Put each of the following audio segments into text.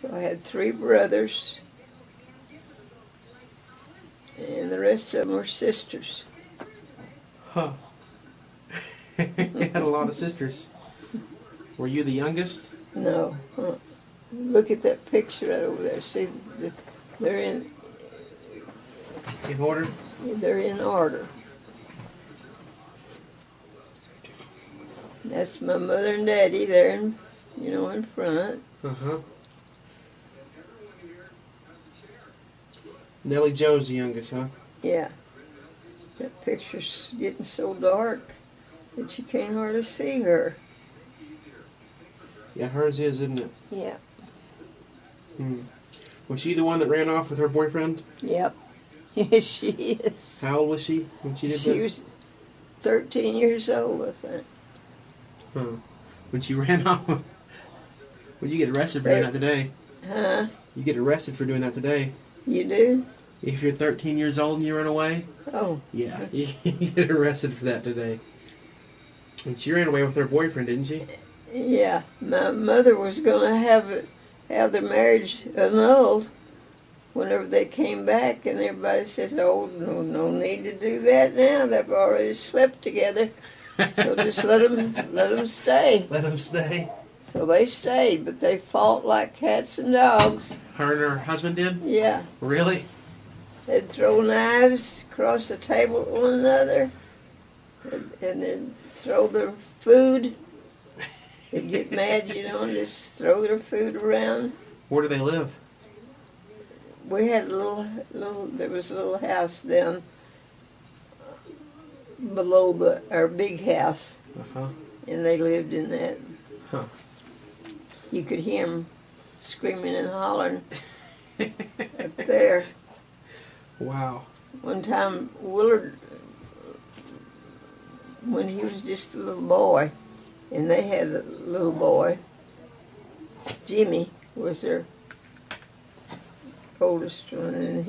So I had 3 brothers, and the rest of them were sisters. Huh. You had a lot of sisters. Were you the youngest? No. Look at that picture right over there. See, they're in order? They're in order. That's my mother and daddy there, in front. Uh-huh. Nellie Jo's the youngest, huh? Yeah. That picture's getting so dark that you can't hardly see her. Yeah, hers is, isn't it? Yeah. Was she the one that ran off with her boyfriend? Yep. Yes, she is. How old was she when she did that? She was 13 years old, I think. Huh. When she ran off? Well, you get arrested for doing that today. Huh? You get arrested for doing that today. You do? If you're 13 years old and you run away? Oh. Yeah, you get arrested for that today. And she ran away with her boyfriend, didn't she? Yeah. My mother was going to have their marriage annulled whenever they came back, and everybody says, "Oh, no need to do that now. They've already slept together, so just let them stay." Let them stay. So they stayed, but they fought like cats and dogs. Her and her husband did? Yeah. Really? They'd throw knives across the table at one another, and then throw their food. They'd get mad, and just throw their food around. Where do they live? We had there was a little house down below our big house, and they lived in that. Huh. You could hear them screaming and hollering up there. Wow. One time, Willard, when he was just a little boy, and they had a little boy, Jimmy was their oldest one, and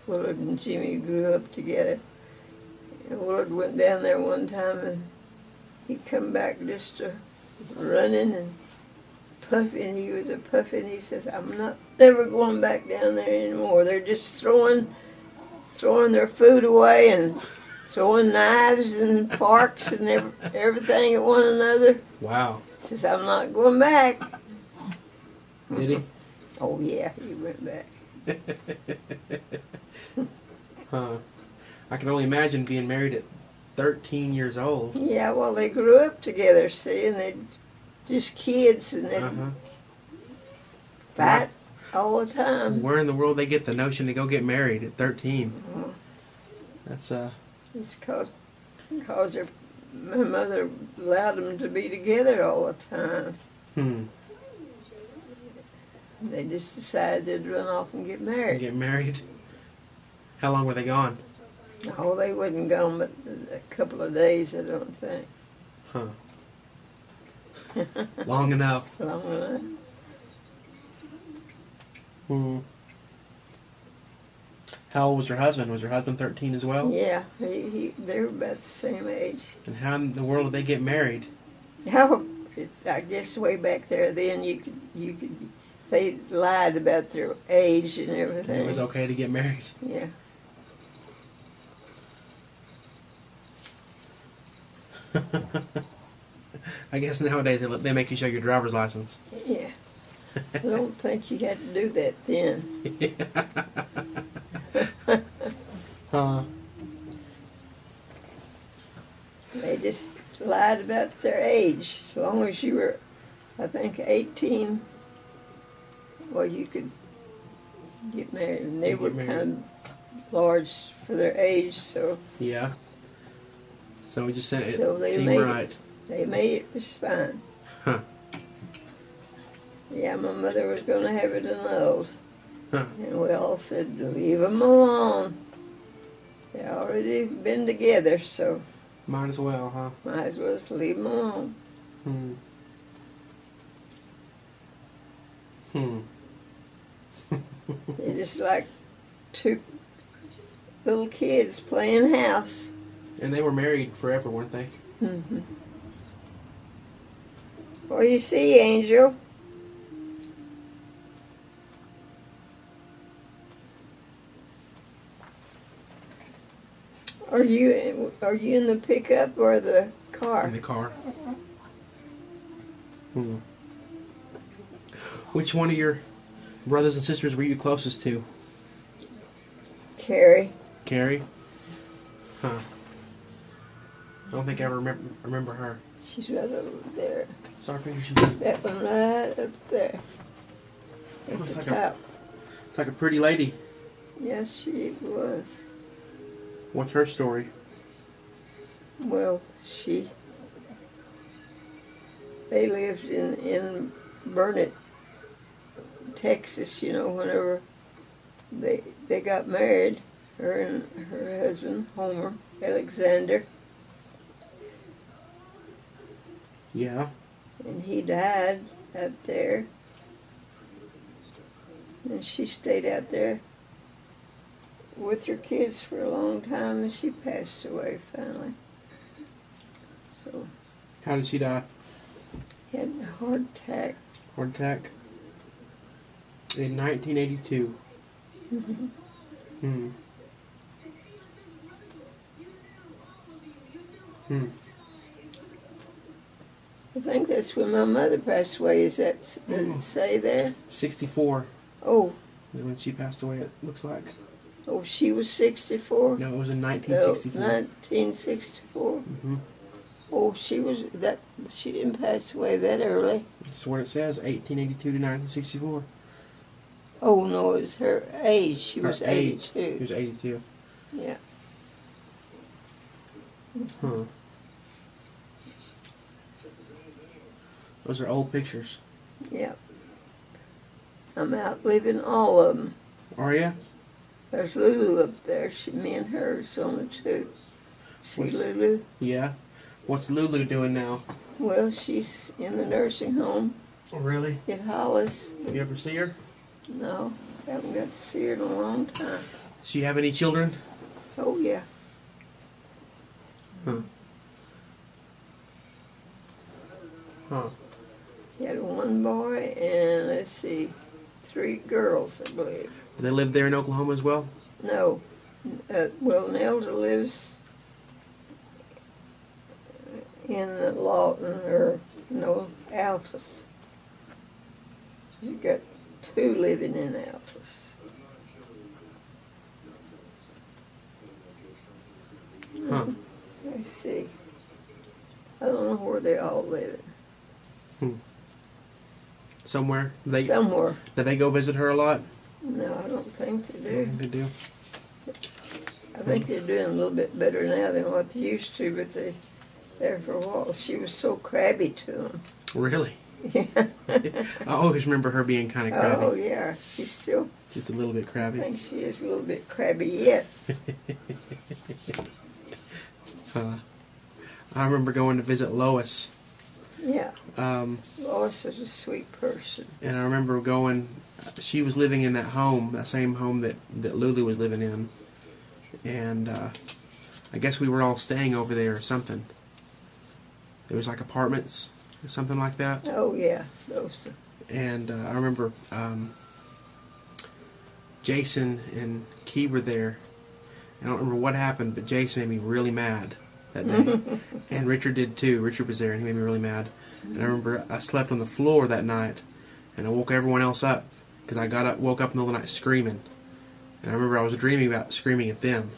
Willard and Jimmy grew up together. And Willard went down there one time, and he come back just running and puffing. He was puffing. He says, "I'm never going back down there anymore. They're just throwing their food away and throwing knives and forks and everything at one another." Wow. He says, "I'm not going back." Did he? Oh yeah, he went back. Huh. I can only imagine being married at 13 years old. Yeah, well, they grew up together, see, and they're just kids, and they'd fight all the time. Where in the world they get the notion to go get married at 13? That's It's because my mother allowed them to be together all the time. They just decided they'd run off and get married. Get married? How long were they gone? Oh, they wasn't gone but a couple of days, I don't think. Huh. Long enough. Long enough. How old was your husband? Was your husband 13 as well? Yeah, they were about the same age. And how in the world did they get married? Oh, I guess way back there then they lied about their age and everything. It was okay to get married. Yeah. I guess nowadays they make you show your driver's license. Yeah. I don't think you had to do that then. They just lied about their age. As long as you were, I think, 18, well, you could get married. And they were kind of large for their age, so... Yeah. So we just said it they seemed right. They made it just fine. Huh. Yeah, my mother was going to have it annulled. Huh. And we all said, leave them alone. They already been together, so... Might as well, huh? Might as well just leave them alone. They're just like 2 little kids playing house. And they were married forever, weren't they? Well, you see, Angel, Are you in the pickup or the car? In the car. Hmm. Which one of your brothers and sisters were you closest to? Carrie. Carrie? Huh. I don't think I ever remember her. She's right over there. Sorry, she's That one right up there. At looks the like top. it's like a pretty lady. Yes, she was. What's her story? Well, they lived in Burnett, Texas, you know, whenever they got married, her and her husband, Homer Alexander. Yeah. And he died out there. And she stayed out there with her kids for a long time, and she passed away finally. So. How did she die? Had a heart attack. Heart attack? In 1982. Mm-hmm. Hmm. Hmm. I think that's when my mother passed away. Does it say there? 64 Oh. is when she passed away, it looks like. Oh, she was 64? No, it was in 1964. 1964. Mm-hmm. Oh, she didn't pass away that early. That's what it says, 1882 to 1964. Oh, no, it was her age. She was Her age. 82. She was 82. Yeah. Huh. Those are old pictures. Yeah. I'm outliving all of them. Are ya? There's Lulu up there. Me and her's on the two. See Lulu? Yeah. What's Lulu doing now? Well, she's in the nursing home Oh, really? at Hollis. You ever see her? No, haven't got to see her in a long time. Does she have any children? Oh, yeah. Huh. Huh. She had one boy and, let's see, 3 girls, I believe. Do they live there in Oklahoma as well? No. Well, Nelda lives in Lawton, or, no, Altus. She's got 2 living in Altus. Huh. Let's see. I don't know where they all live. Somewhere? Somewhere. Do they go visit her a lot? No, I don't think they I do. think they do. I think they're doing a little bit better now than what they used to, but there for a while, she was so crabby to them. Really? Yeah. I always remember her being kind of crabby. Oh, yeah. She's still, Just a little bit I crabby. think she is a little bit crabby yet. I remember going to visit Lois. Yeah. Lois was a sweet person. And I remember going, she was living in that home, that same home that Lulu was living in. And I guess we were all staying over there or something. It was like apartments or something like that. Oh, yeah. Those. And I remember Jason and Key were there. I don't remember what happened, but Jason made me really mad that day. And Richard did too. Richard was there and he made me really mad. And I remember I slept on the floor that night and I woke everyone else up because I woke up in the middle of the night screaming. And I remember I was dreaming about screaming at them.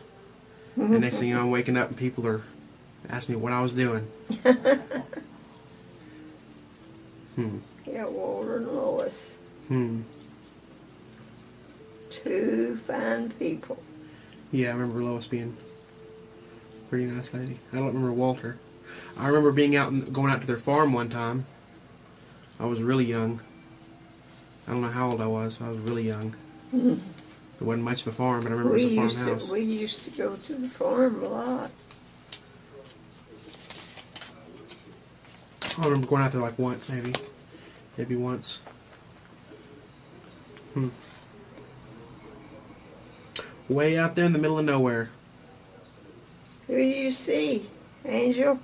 And next thing you know, I'm waking up and people are asking me what I was doing. Yeah, Walter and Lois. 2 fine people. Yeah, I remember Lois being a pretty nice lady. I don't remember Walter. I remember being out and going out to their farm one time. I was really young. I don't know how old I was. I was really young. There wasn't much of a farm, but I remember it was a farmhouse. We used to go to the farm a lot. I remember going out there like once, maybe. Maybe once. Way out there in the middle of nowhere. Who do you see? Angel?